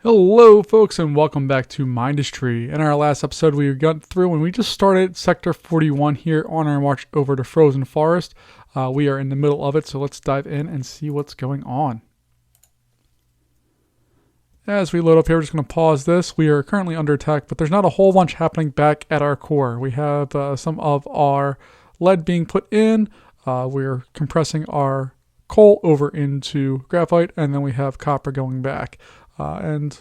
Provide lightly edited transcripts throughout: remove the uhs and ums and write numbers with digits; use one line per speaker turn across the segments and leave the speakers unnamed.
Hello folks and welcome back to Mindustry. In our last episode we got through and we just started Sector 41 here on our march over to Frozen Forest. We are in the middle of it, so let's dive in and see what's going on. As we load up here, we're just going to pause this. We are currently under attack, but there's not a whole bunch happening back at our core. We have some of our lead being put in. We're compressing our coal over into graphite, and then we have copper going back. And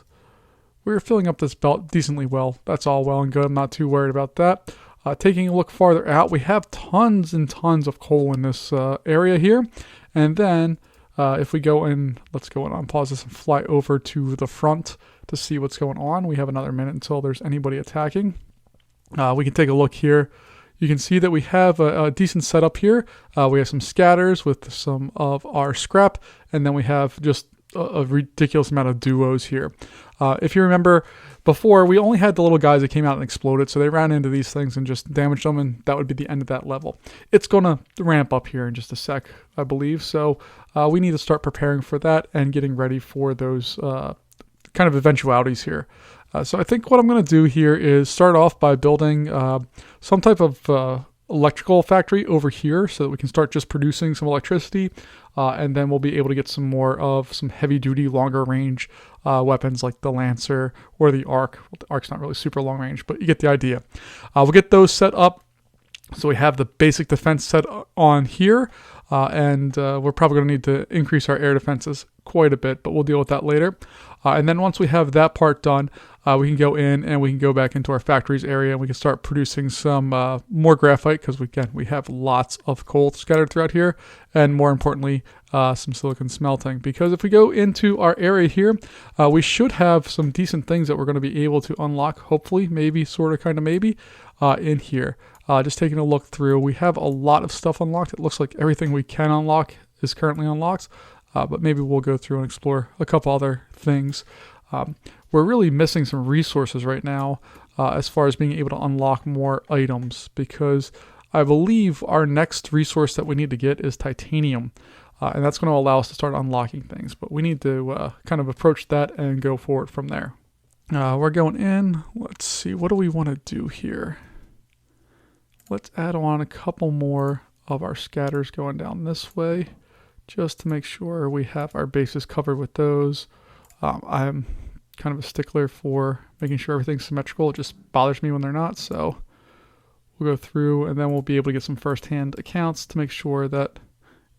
we're filling up this belt decently well. That's all well and good. I'm not too worried about that. Taking a look farther out, we have tons and tons of coal in this area here. And then if we go in, let's go in on pause this and fly over to the front to see what's going on. We have another minute until there's anybody attacking. We can take a look here. You can see that we have a decent setup here. We have some scatters with some of our scrap, and then we have just a ridiculous amount of duos here. If you remember before, we only had the little guys that came out and exploded, so they ran into these things and just damaged them, and that would be the end of that level. It's going to ramp up here in just a sec, I believe, so we need to start preparing for that and getting ready for those kind of eventualities here. So I think what I'm going to do here is start off by building some type of electrical factory over here so that we can start just producing some electricity, and then we'll be able to get some more of some heavy duty longer range weapons like the Lancer or the Arc. Well, the Arc's not really super long range, but you get the idea. We'll get those set up so we have the basic defense set on here, and we're probably going to need to increase our air defenses quite a bit, but we'll deal with that later. And then once we have that part done, we can go in and we can go back into our factories area and we can start producing some more graphite, because we have lots of coal scattered throughout here, and more importantly, some silicon smelting. Because if we go into our area here, we should have some decent things that we're going to be able to unlock, hopefully, maybe, sort of, kind of, maybe, in here. Just taking a look through, we have a lot of stuff unlocked. It looks like everything we can unlock is currently unlocked. But maybe we'll go through and explore a couple other things. We're really missing some resources right now as far as being able to unlock more items, because I believe our next resource that we need to get is titanium, and that's going to allow us to start unlocking things. But we need to kind of approach that and go forward from there. We're going in. Let's see. What do we want to do here? Let's add on a couple more of our scatters going down this way, just to make sure we have our bases covered with those. I'm kind of a stickler for making sure everything's symmetrical. It just bothers me when they're not, so we'll go through and then we'll be able to get some first-hand accounts to make sure that,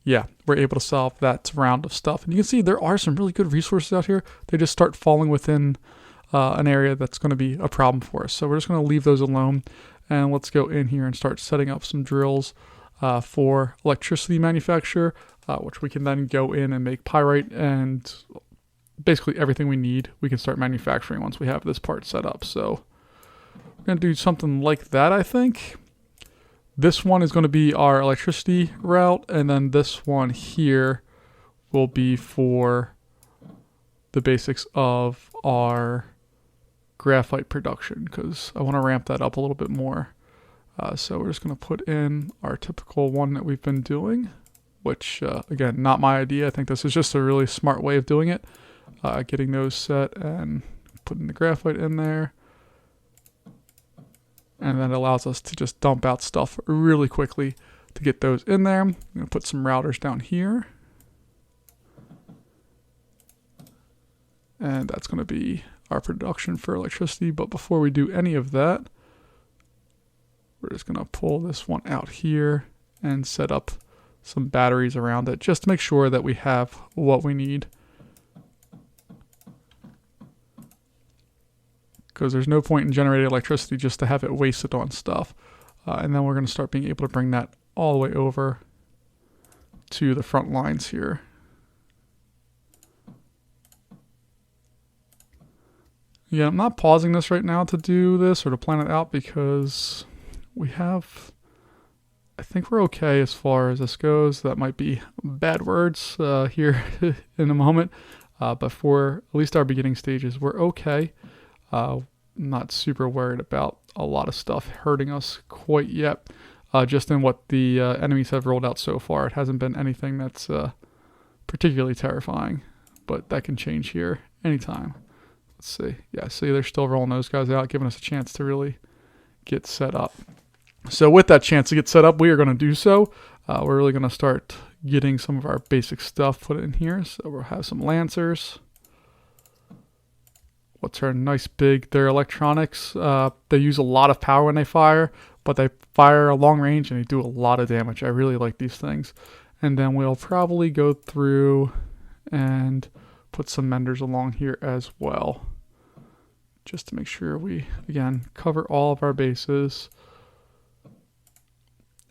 yeah, we're able to solve that round of stuff. And you can see there are some really good resources out here. They just start falling within an area that's going to be a problem for us. So we're just going to leave those alone, and let's go in here and start setting up some drills for electricity manufacture, which we can then go in and make pyrite, and basically everything we need we can start manufacturing once we have this part set up. So we're going to do something like that, I think. This one is going to be our electricity route, and then this one here will be for the basics of our graphite production, because I want to ramp that up a little bit more. So we're just going to put in our typical one that we've been doing, which, again, not my idea. I think this is just a really smart way of doing it. Getting those set and putting the graphite in there. And that allows us to just dump out stuff really quickly to get those in there. I'm going to put some routers down here. And that's going to be our production for electricity. But before we do any of that, we're just going to pull this one out here and set up some batteries around it, just to make sure that we have what we need. Because there's no point in generating electricity just to have it wasted on stuff. And then we're going to start being able to bring that all the way over to the front lines here. Yeah, I'm not pausing this right now to do this or to plan it out, because we have, I think we're okay as far as this goes. That might be bad words here in a moment. But for at least our beginning stages, we're okay. Not super worried about a lot of stuff hurting us quite yet. Just in what the enemies have rolled out so far. It hasn't been anything that's particularly terrifying, but that can change here anytime. Let's see. Yeah, see, they're still rolling those guys out, giving us a chance to really get set up. So with that chance to get set up, we are going to do so. We're really going to start getting some of our basic stuff put in here. So we'll have some lancers. What's our nice big, they're electronics. They use a lot of power when they fire, but they fire a long range and they do a lot of damage. I really like these things. And then we'll probably go through and put some menders along here as well, just to make sure we, again, cover all of our bases.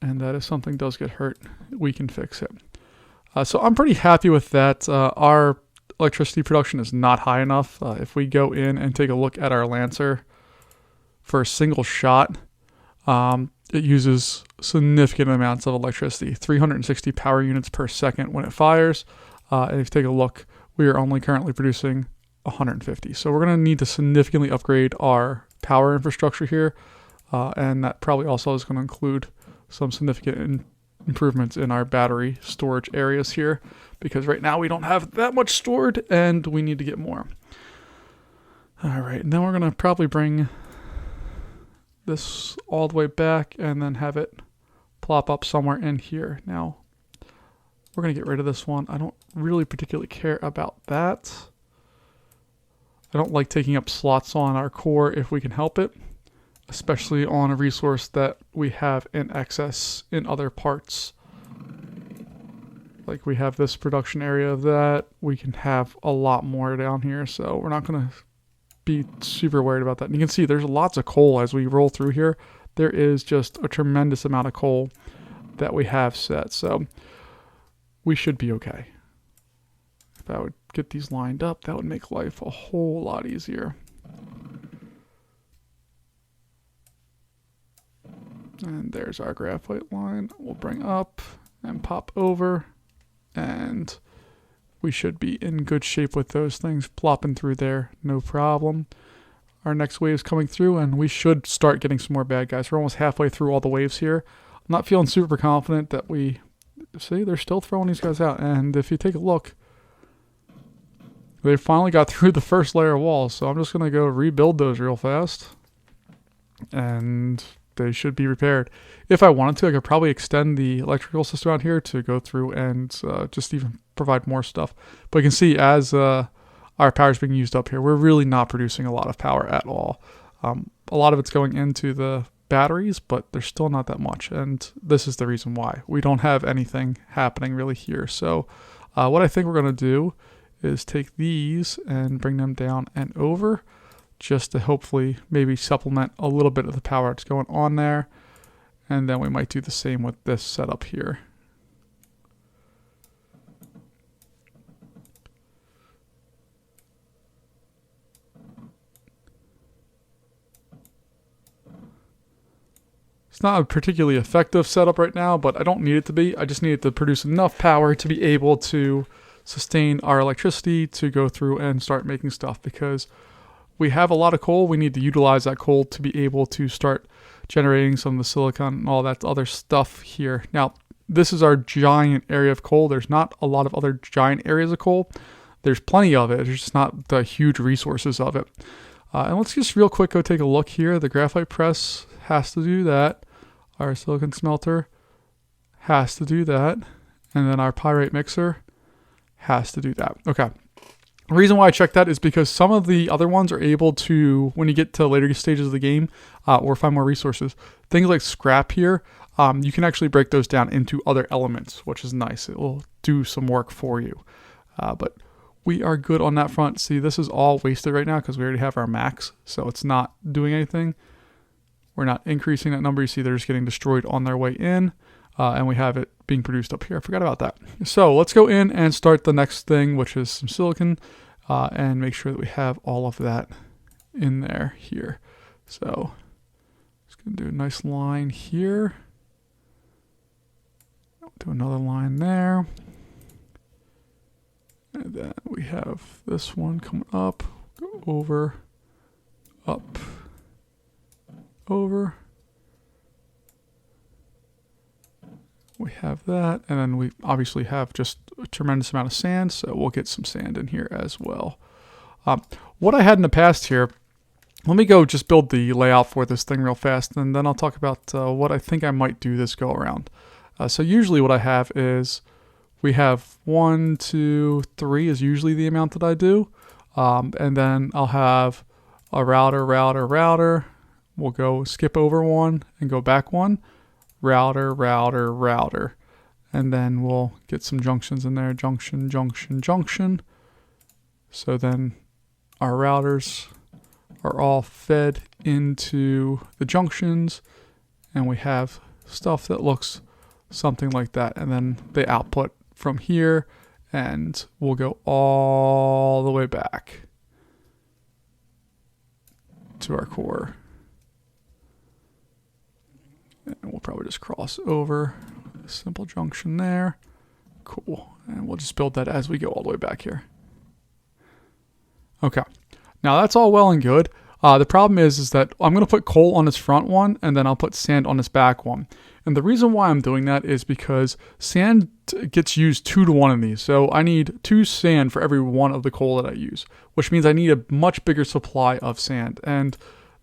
And that if something does get hurt, we can fix it. So I'm pretty happy with that. Our electricity production is not high enough. If we go in and take a look at our Lancer for a single shot, it uses significant amounts of electricity, 360 power units per second when it fires. And if you take a look, we are only currently producing 150. So we're going to need to significantly upgrade our power infrastructure here. And that probably also is going to include some significant improvements in our battery storage areas here, because right now we don't have that much stored and we need to get more. All right, and then we're going to probably bring this all the way back and then have it plop up somewhere in here. Now, we're going to get rid of this one. I don't really particularly care about that. I don't like taking up slots on our core if we can help it, especially on a resource that we have in excess in other parts. Like we have this production area of that. We can have a lot more down here, so we're not going to be super worried about that. And you can see there's lots of coal as we roll through here. There is just a tremendous amount of coal that we have set, so we should be okay. If I would get these lined up, that would make life a whole lot easier. And there's our graphite line. We'll bring up and pop over, and we should be in good shape with those things plopping through there, no problem. Our next wave is coming through, and we should start getting some more bad guys. We're almost halfway through all the waves here. I'm not feeling super confident that we... See, they're still throwing these guys out, and if you take a look, they finally got through the first layer of walls, so I'm just going to go rebuild those real fast. And they should be repaired. If I wanted to, I could probably extend the electrical system out here to go through and just even provide more stuff. But you can see as our power is being used up here, we're really not producing a lot of power at all. A lot of it's going into the batteries, but there's still not that much. And this is the reason why. We don't have anything happening really here. So what I think we're going to do is take these and bring them down and over, just to hopefully maybe supplement a little bit of the power that's going on there. And then we might do the same with this setup here. It's not a particularly effective setup right now, but I don't need it to be. I just need it to produce enough power to be able to sustain our electricity to go through and start making stuff, because we have a lot of coal. We need to utilize that coal to be able to start generating some of the silicon and all that other stuff here. Now, this is our giant area of coal. There's not a lot of other giant areas of coal. There's plenty of it. There's just not the huge resources of it. And let's just real quick go take a look here. The graphite press has to do that. Our silicon smelter has to do that. And then our pyrite mixer has to do that. Okay. The reason why I checked that is because some of the other ones are able to, when you get to later stages of the game, or find more resources, things like scrap here, you can actually break those down into other elements, which is nice. It will do some work for you. But we are good on that front. See, this is all wasted right now because we already have our max, so it's not doing anything. We're not increasing that number. You see they're just getting destroyed on their way in, and we have it being produced up here. I forgot about that. So let's go in and start the next thing, which is some silicon, and make sure that we have all of that in there here. So just going to do a nice line here. Do another line there. And then we have this one coming up, go over, up, over. We have that, and then we obviously have just a tremendous amount of sand, so we'll get some sand in here as well. what I had in the past here, let me go just build the layout for this thing real fast, and then I'll talk about what I think I might do this go around. So usually what I have is we have 1, 2, 3 is usually the amount that I do. And then I'll have a router. We'll go skip over one and go back one. Router. And then we'll get some junctions in there. Junction. So then our routers are all fed into the junctions, and we have stuff that looks something like that. And then they output from here, and we'll go all the way back to our core. And we'll probably just cross over a simple junction there. Cool. And we'll just build that as we go all the way back here. Okay. Now that's all well and good. The problem is that I'm going to put coal on this front one, and then I'll put sand on this back one. And the reason why I'm doing that is because sand gets used 2 to 1 in these. So I need 2 sand for every one of the coal that I use, which means I need a much bigger supply of sand. And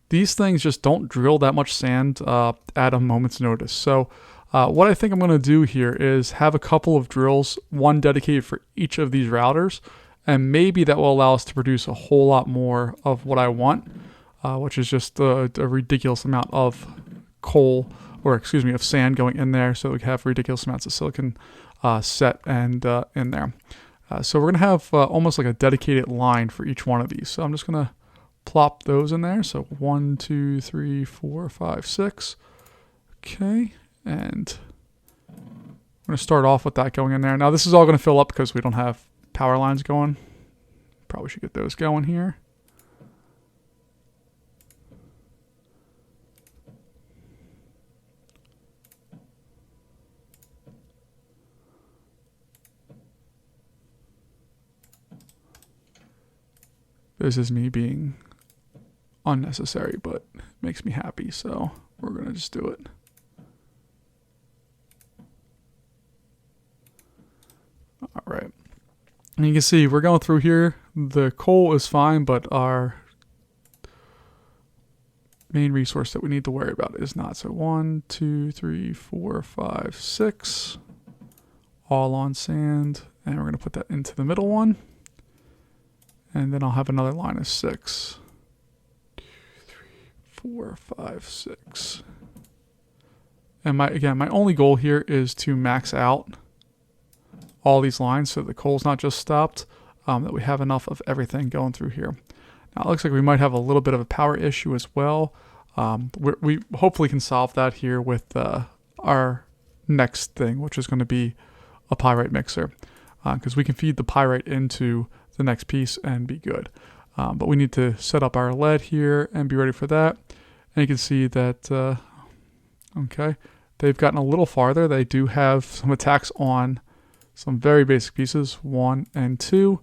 these things just don't drill that much sand at a moment's notice. So what I think I'm going to do here is have a couple of drills, one dedicated for each of these routers. And maybe that will allow us to produce a whole lot more of what I want, which is just a ridiculous amount of coal, or excuse me, of sand going in there, so we can have ridiculous amounts of silicon set and in there. So we're going to have almost like a dedicated line for each one of these. So I'm just going to plop those in there. So 1, 2, 3, 4, 5, 6. Okay, and I'm going to start off with that going in there. Now this is all going to fill up because we don't have power lines going. Probably should get those going here. This is me being unnecessary, but it makes me happy, so we're going to just do it. All right. And you can see we're going through here. The coal is fine, but our main resource that we need to worry about is not. So 1, 2, 3, 4, 5, 6, all on sand. And we're going to put that into the middle one. And then I'll have another line of 6. 2, 3, 4, 5, 6. And my only goal here is to max out all these lines so the coal's not just stopped, that we have enough of everything going through here. Now it looks like we might have a little bit of a power issue as well. We hopefully can solve that here with our next thing, which is going to be a pyrite mixer, because we can feed the pyrite into the next piece and be good. But we need to set up our lead here and be ready for that. And you can see that, okay, they've gotten a little farther. They do have some attacks on some very basic pieces, 1 and 2.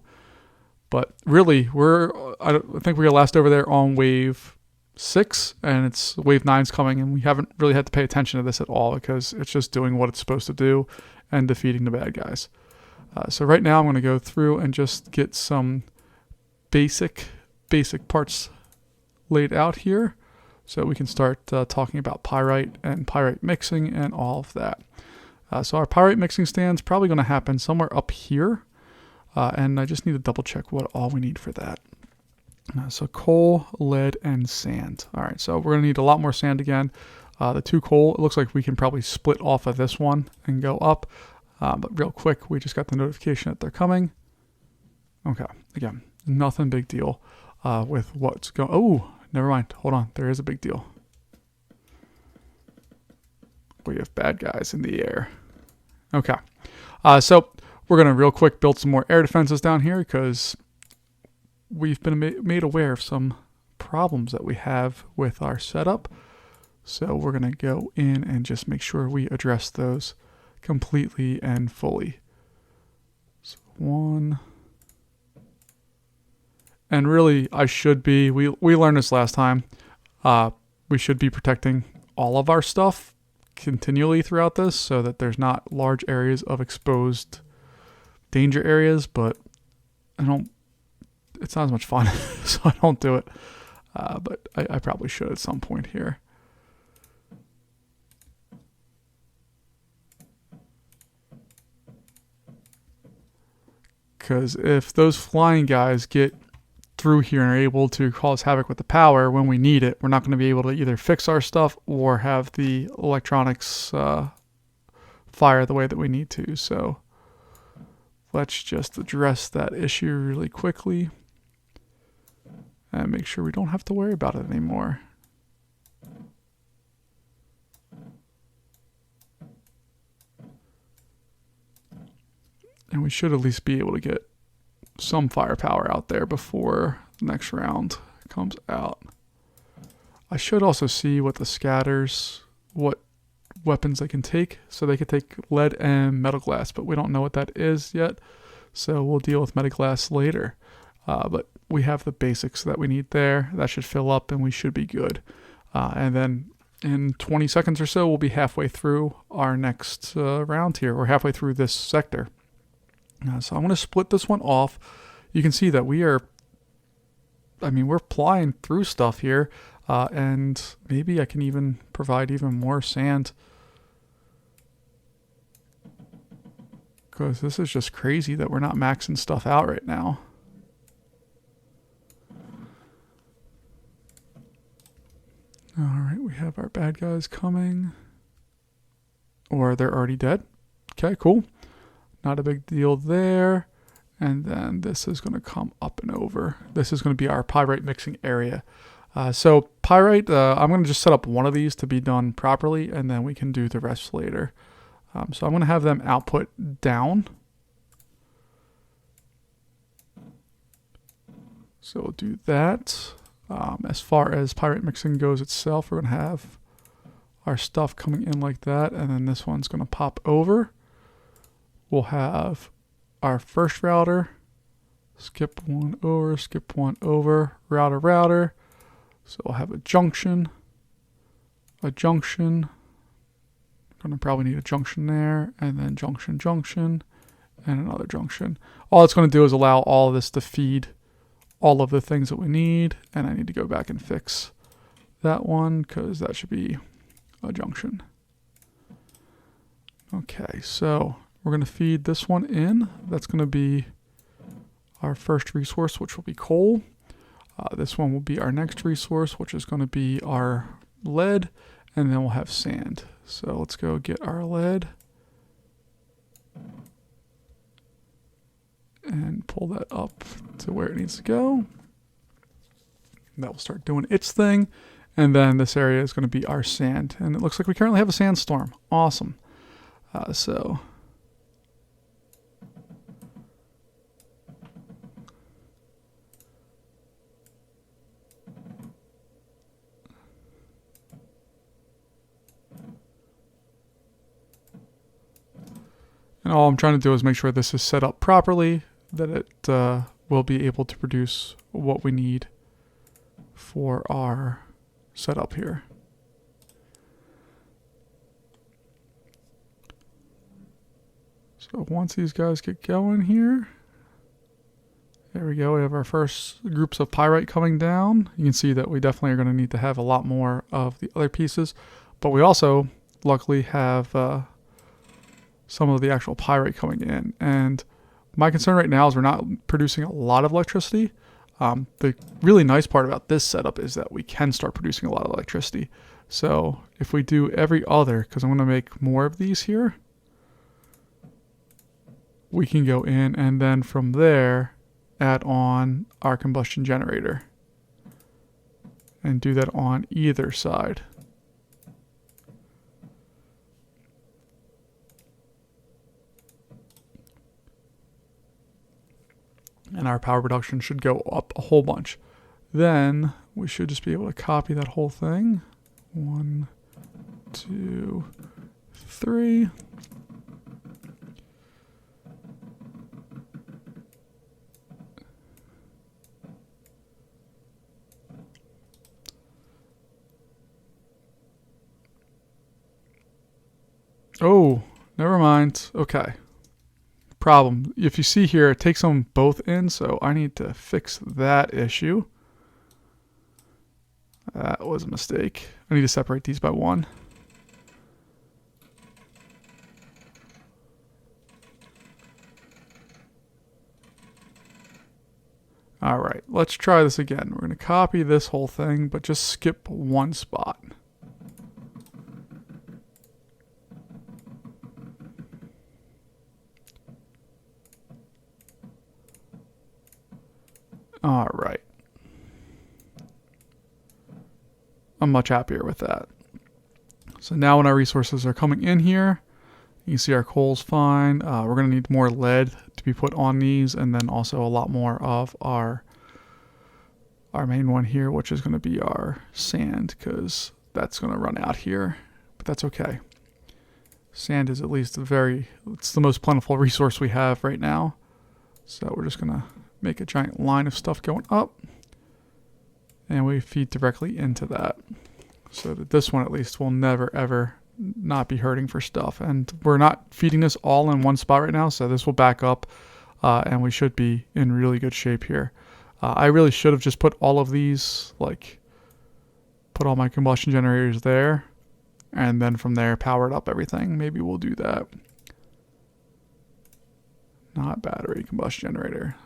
But really, I think we're last over there on wave 6, and it's wave 9's coming, and we haven't really had to pay attention to this at all because it's just doing what it's supposed to do and defeating the bad guys. So right now I'm going to go through and just get some basic parts laid out here so we can start talking about pyrite and pyrite mixing and all of that. So our pyrite mixing stand's probably going to happen somewhere up here, and I just need to double check what all we need for that. So coal, lead, and sand. All right, so we're going to need a lot more sand again. The 2 coal, it looks like we can probably split off of this one and go up. But real quick, we just got the notification that they're coming. Okay, again, nothing big deal with what's going. Oh, never mind. Hold on, there is a big deal. We have bad guys in the air. Okay, so we're going to real quick build some more air defenses down here because we've been made aware of some problems that we have with our setup. So we're going to go in and just make sure we address those completely and fully. So 1. And really, I should be, we learned this last time, we should be protecting all of our stuff continually throughout this so that there's not large areas of exposed danger areas, but it's not as much fun, so I don't do it. But I probably should at some point here. Because if those flying guys get through here and are able to cause havoc with the power when we need it, we're not going to be able to either fix our stuff or have the electronics fire the way that we need to. So let's just address that issue really quickly and make sure we don't have to worry about it anymore. And we should at least be able to get some firepower out there before the next round comes out. I should also see what the scatters, what weapons they can take. So they could take lead and metal glass, but we don't know what that is yet. So we'll deal with metal glass later. But we have the basics that we need there. That should fill up and we should be good. And then in 20 seconds or so, we'll be halfway through our next round here. We're halfway through this sector. So I'm going to split this one off. You can see that we're plying through stuff here. And maybe I can even provide even more sand. Because this is just crazy that we're not maxing stuff out right now. Alright, we have our bad guys coming. Or they're already dead. Okay, cool. Not a big deal there. And then this is going to come up and over. This is going to be our pyrite mixing area. So pyrite, I'm going to just set up one of these to be done properly, and then we can do the rest later. So I'm going to have them output down. So we'll do that. As far as pyrite mixing goes itself, we're going to have our stuff coming in like that, and then this one's going to pop over. We'll have our first router, skip one over, router. So we'll have a junction. Gonna probably need a junction there, and then junction, and another junction. All it's gonna do is allow all of this to feed all of the things that we need, and I need to go back and fix that one because that should be a junction. Okay, so we're going to feed this one in. That's going to be our first resource, which will be coal. This one will be our next resource, which is going to be our lead, and then we'll have sand. So let's go get our lead and pull that up to where it needs to go. That will start doing its thing. And then this area is going to be our sand. And it looks like we currently have a sandstorm. Awesome. And all I'm trying to do is make sure this is set up properly, that it will be able to produce what we need for our setup here. So once these guys get going here, there we go. We have our first groups of pyrite coming down. You can see that we definitely are going to need to have a lot more of the other pieces, but we also luckily have some of the actual pyrite coming in. And my concern right now is we're not producing a lot of electricity. The really nice part about this setup is that we can start producing a lot of electricity. So if we do every other, because I'm going to make more of these here, we can go in and then from there add on our combustion generator and do that on either side. And our power production should go up a whole bunch. Then we should just be able to copy that whole thing. 1, 2, 3. Oh, never mind. Okay. problem. If you see here, it takes them both in, so I need to fix that issue. That was a mistake. I need to separate these by 1. All right, let's try this again. We're going to copy this whole thing, but just skip 1 spot. All right. I'm much happier with that. So now when our resources are coming in here, you can see our coal's fine. We're going to need more lead to be put on these, and then also a lot more of our main one here, which is going to be our sand, because that's going to run out here, but that's okay. Sand is at least it's the most plentiful resource we have right now. So we're just going to make a giant line of stuff going up, and we feed directly into that, so that this one at least will never ever not be hurting for stuff. And we're not feeding this all in one spot right now, so this will back up, and we should be in really good shape here. I really should have just put all of these, like put all my combustion generators there, and then from there powered up everything. Maybe we'll do that. Not battery, combustion generator.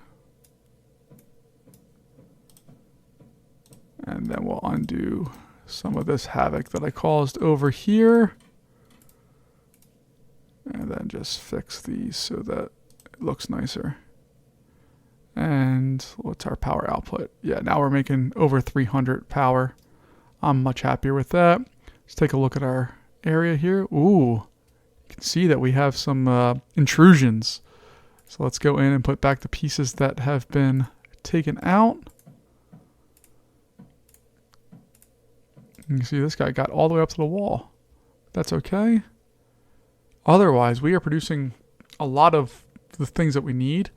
And then we'll undo some of this havoc that I caused over here. And then just fix these so that it looks nicer. And what's our power output? Yeah, now we're making over 300 power. I'm much happier with that. Let's take a look at our area here. Ooh, you can see that we have some intrusions. So let's go in and put back the pieces that have been taken out. You can see this guy got all the way up to the wall. That's okay. Otherwise, we are producing a lot of the things that we need.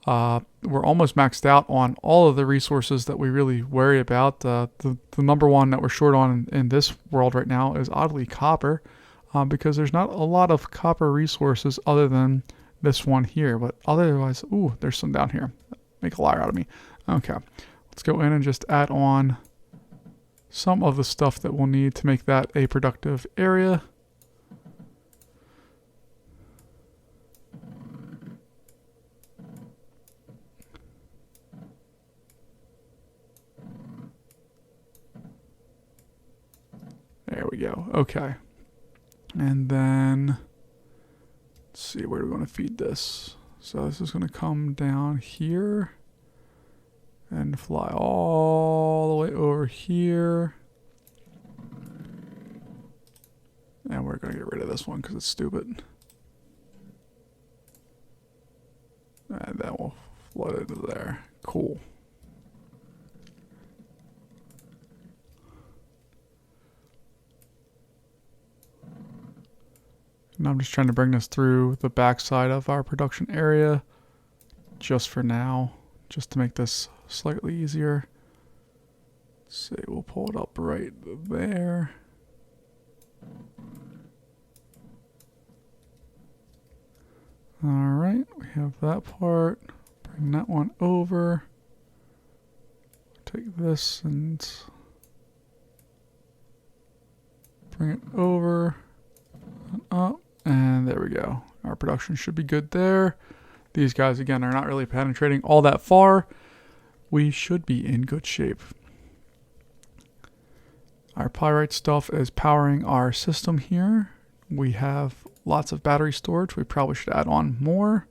We're almost maxed out on all of the resources that we really worry about. The number one that we're short on in this world right now is oddly copper, because there's not a lot of copper resources other than this one here. But otherwise, ooh, there's some down here. Make a liar out of me. Okay, let's go in and just add on some of the stuff that we'll need to make that a productive area. There we go. Okay. And then let's see, where do we want to feed this? So this is going to come down here and fly all the way over here. And we're going to get rid of this one because it's stupid. And then we'll flood into there. Cool. And I'm just trying to bring this through the backside of our production area just for now, just to make this slightly easier. Let's see, we'll pull it up right there. All right, we have that part. Bring that one over. Take this and bring it over and up. And there we go. Our production should be good there. These guys, again, are not really penetrating all that far. We should be in good shape. Our pyrite stuff is powering our system here. We have lots of battery storage. We probably should add on more.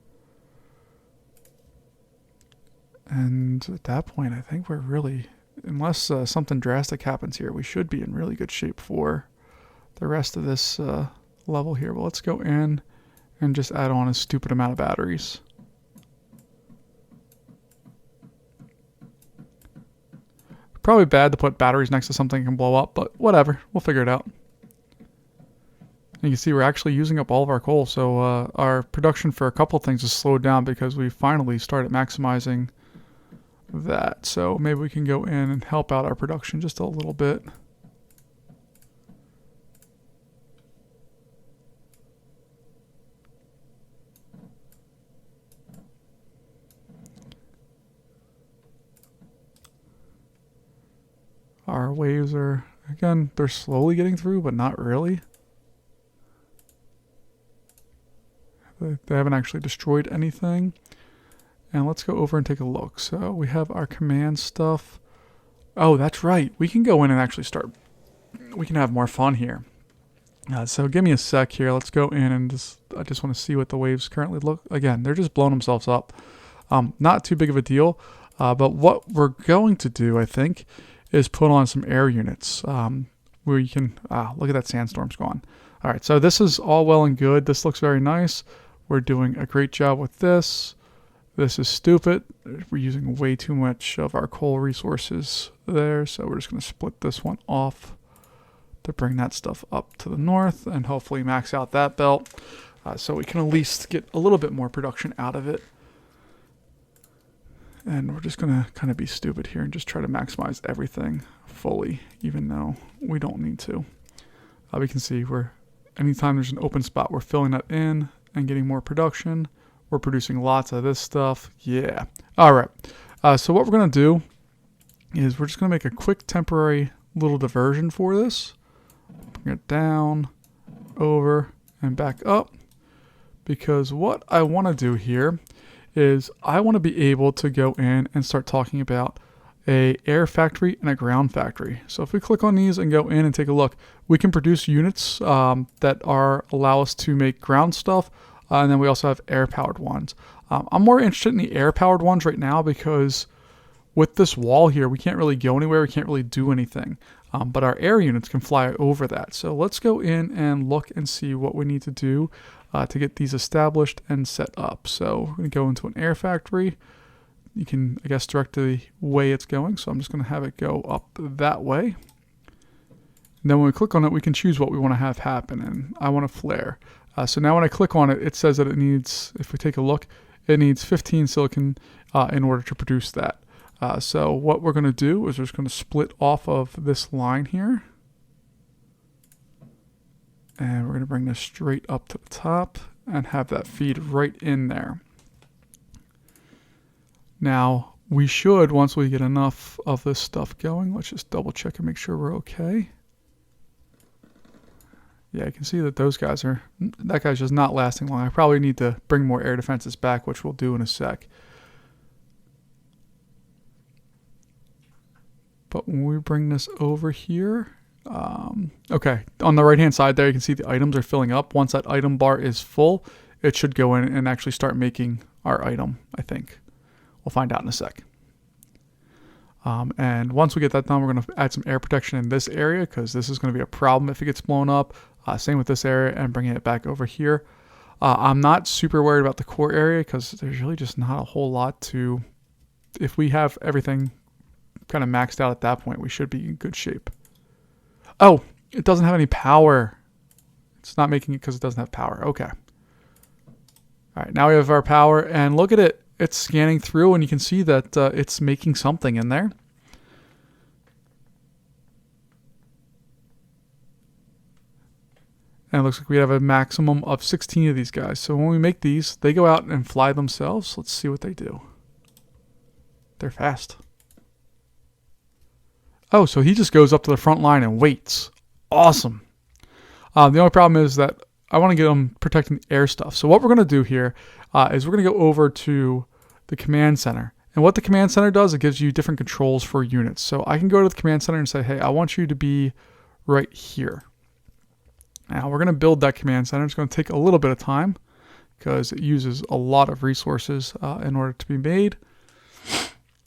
And at that point, I think we're really, unless something drastic happens here, we should be in really good shape for the rest of this level here. But let's go in and just add on a stupid amount of batteries. Probably bad to put batteries next to something that can blow up, but whatever. We'll figure it out. You can see we're actually using up all of our coal, so our production for a couple of things has slowed down because we finally started maximizing that. So maybe we can go in and help out our production just a little bit. Our waves are, again, they're slowly getting through, but not really. They haven't actually destroyed anything. And let's go over and take a look. So we have our command stuff. Oh, that's right. We can go in and actually start. We can have more fun here. So give me a sec here. Let's go in and I just want to see what the waves currently look. Again, they're just blowing themselves up. Not too big of a deal. But what we're going to do, I think, is put on some air units where you can, look at that sandstorm's gone. All right, so this is all well and good. This looks very nice. We're doing a great job with this. This is stupid. We're using way too much of our coal resources there, so we're just going to split this one off to bring that stuff up to the north and hopefully max out that belt so we can at least get a little bit more production out of it. And we're just going to kind of be stupid here and just try to maximize everything fully, even though we don't need to. We can see anytime there's an open spot, we're filling that in and getting more production. We're producing lots of this stuff. Yeah. All right. So what we're going to do is we're just going to make a quick temporary little diversion for this. Bring it down, over, and back up. Because what I want to do here is I want to be able to go in and start talking about a air factory and a ground factory. So if we click on these and go in and take a look, we can produce units that allow us to make ground stuff. And then we also have air-powered ones. I'm more interested in the air-powered ones right now because with this wall here, we can't really go anywhere. We can't really do anything. But our air units can fly over that. So let's go in and look and see what we need to do to get these established and set up. So we're going to go into an air factory. You can, I guess, direct the way it's going. So I'm just going to have it go up that way. And then when we click on it, we can choose what we want to have happen. And I want a flare. So now when I click on it, it says that it needs, if we take a look, it needs 15 silicon in order to produce that. So what we're going to do is we're just going to split off of this line here. And we're going to bring this straight up to the top and have that feed right in there. Now, we should, once we get enough of this stuff going, let's just double check and make sure we're okay. Yeah, you can see that that guy's just not lasting long. I probably need to bring more air defenses back, which we'll do in a sec. But when we bring this over here, okay, on the right-hand side there, you can see the items are filling up. Once that item bar is full, it should go in and actually start making our item, I think. We'll find out in a sec. And once we get that done, we're going to add some air protection in this area because this is going to be a problem if it gets blown up. Same with this area and bringing it back over here. I'm not super worried about the core area because there's really just not a whole lot to... If we have everything kind of maxed out at that point, we should be in good shape. Oh, it doesn't have any power. It's not making it because it doesn't have power. Okay. All right, now we have our power and look at it. It's scanning through and you can see that it's making something in there. And it looks like we have a maximum of 16 of these guys. So when we make these, they go out and fly themselves. Let's see what they do. They're fast. Oh, so he just goes up to the front line and waits. Awesome. The only problem is that I want to get them protecting the air stuff. So what we're going to do here is we're going to go over to the command center. And what the command center does, it gives you different controls for units. So I can go to the command center and say, hey, I want you to be right here. Now we're going to build that command center. It's going to take a little bit of time because it uses a lot of resources in order to be made.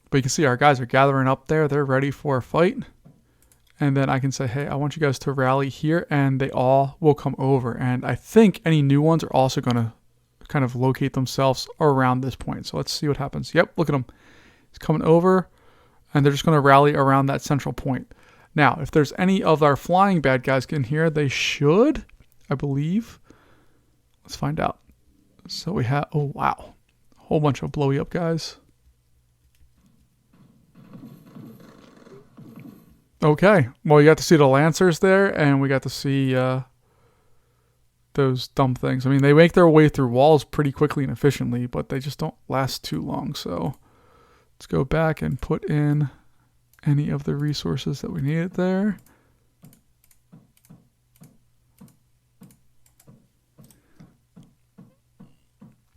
But you can see our guys are gathering up there. They're ready for a fight. And then I can say, hey, I want you guys to rally here, and they all will come over. And I think any new ones are also going to kind of locate themselves around this point. So let's see what happens. Yep, look at him. He's coming over, and they're just going to rally around that central point. Now, if there's any of our flying bad guys in here, they should, I believe. Let's find out. So we have, oh, wow. A whole bunch of blowy up guys. Okay, well, you got to see the Lancers there, and we got to see those dumb things. I mean, they make their way through walls pretty quickly and efficiently, but they just don't last too long. So let's go back and put in any of the resources that we needed there.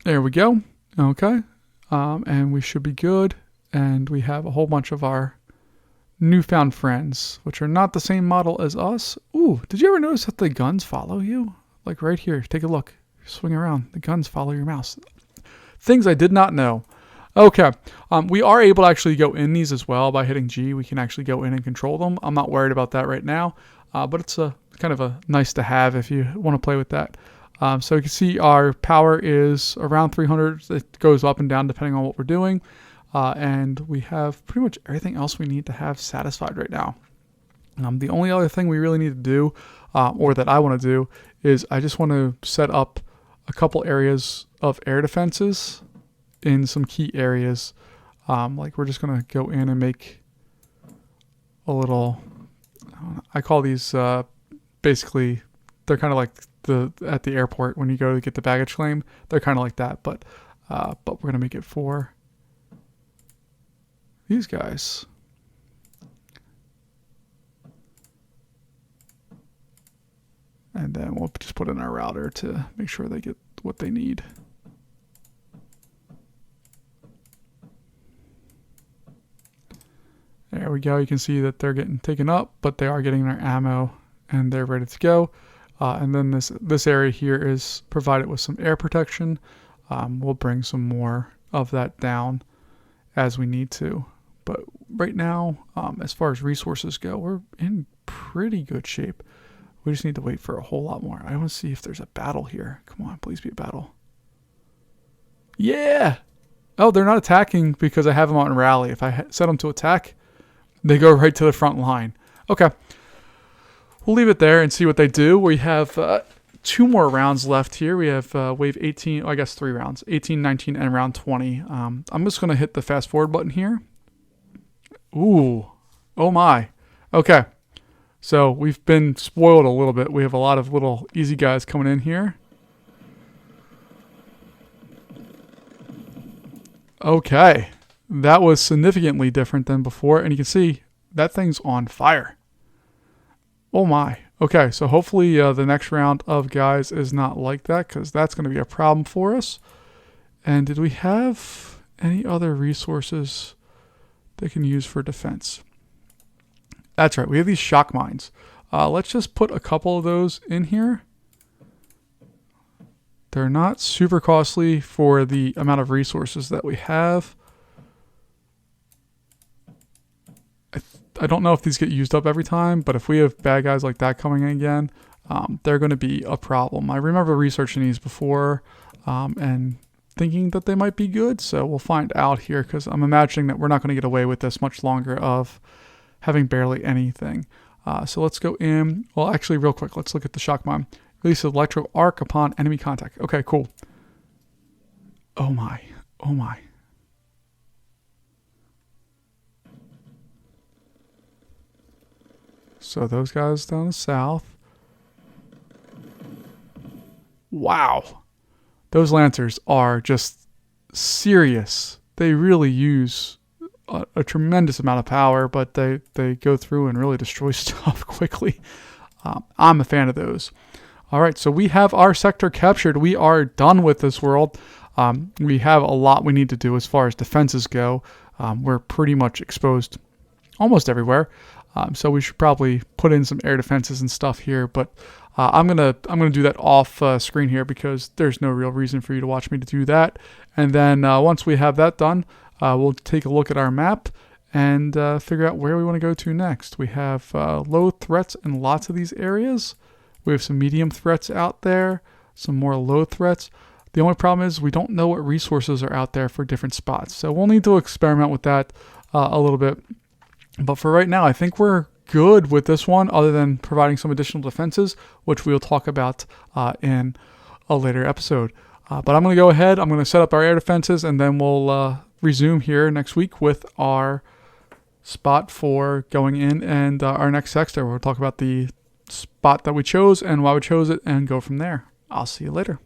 There we go. Okay. And we should be good. And we have a whole bunch of our newfound friends, which are not the same model as us. Ooh, did you ever notice that the guns follow you? Like right here, take a look. Swing around. The guns follow your mouse. Things I did not know. Okay. We are able to actually go in these as well by hitting G. We can actually go in and control them. I'm not worried about that right now, but it's a kind of a nice to have if you want to play with that. So you can see our power is around 300. It goes up and down depending on what we're doing. And we have pretty much everything else we need to have satisfied right now. The only other thing we really need to do, or that I want to do, is I just want to set up a couple areas of air defenses in some key areas. Like we're just going to go in and make a little, I call these basically, they're kind of like at the airport when you go to get the baggage claim. They're kind of like that, but we're going to make it for these guys. And then we'll just put in our router to make sure they get what they need. There we go. You can see that they're getting taken up, but they are getting their ammo and they're ready to go. And then this area here is provided with some air protection. We'll bring some more of that down as we need to. But right now, as far as resources go, we're in pretty good shape. We just need to wait for a whole lot more. I want to see if there's a battle here. Come on, please be a battle. Yeah! Oh, they're not attacking because I have them on rally. If I set them to attack, they go right to the front line. Okay. We'll leave it there and see what they do. We have 2 more rounds left here. We have wave 18, I guess 3 rounds, 18, 19, and round 20. I'm just going to hit the fast forward button here. Ooh. Oh my. Okay. So we've been spoiled a little bit. We have a lot of little easy guys coming in here. Okay. That was significantly different than before. And you can see that thing's on fire. Oh my. Okay, so hopefully the next round of guys is not like that, because that's going to be a problem for us. And did we have any other resources they can use for defense? That's right, we have these shock mines. Let's just put a couple of those in here. They're not super costly for the amount of resources that we have. I don't know if these get used up every time, but if we have bad guys like that coming in again, they're going to be a problem. I remember researching these before and thinking that they might be good, so we'll find out here, because I'm imagining that we're not going to get away with this much longer of having barely anything. So let's go in. Well, actually, real quick, let's look at the shock mine. Release electro arc upon enemy contact. Okay, cool. Oh my. Oh my. So those guys down the south. Wow. Those lancers are just serious. They really use a tremendous amount of power, but they go through and really destroy stuff quickly. I'm a fan of those. All right, so we have our sector captured. We are done with this world. We have a lot we need to do as far as defenses go. We're pretty much exposed almost everywhere. So we should probably put in some air defenses and stuff here, but I'm gonna do that off screen here, because there's no real reason for you to watch me to do that. And then once we have that done, we'll take a look at our map and figure out where we want to go to next. We have low threats in lots of these areas. We have some medium threats out there, some more low threats. The only problem is we don't know what resources are out there for different spots. So we'll need to experiment with that a little bit. But for right now, I think we're good with this one, other than providing some additional defenses, which we'll talk about in a later episode. But I'm going to go ahead. I'm going to set up our air defenses, and then we'll resume here next week with our spot for going in and our next sector. We'll talk about the spot that we chose and why we chose it, and go from there. I'll see you later.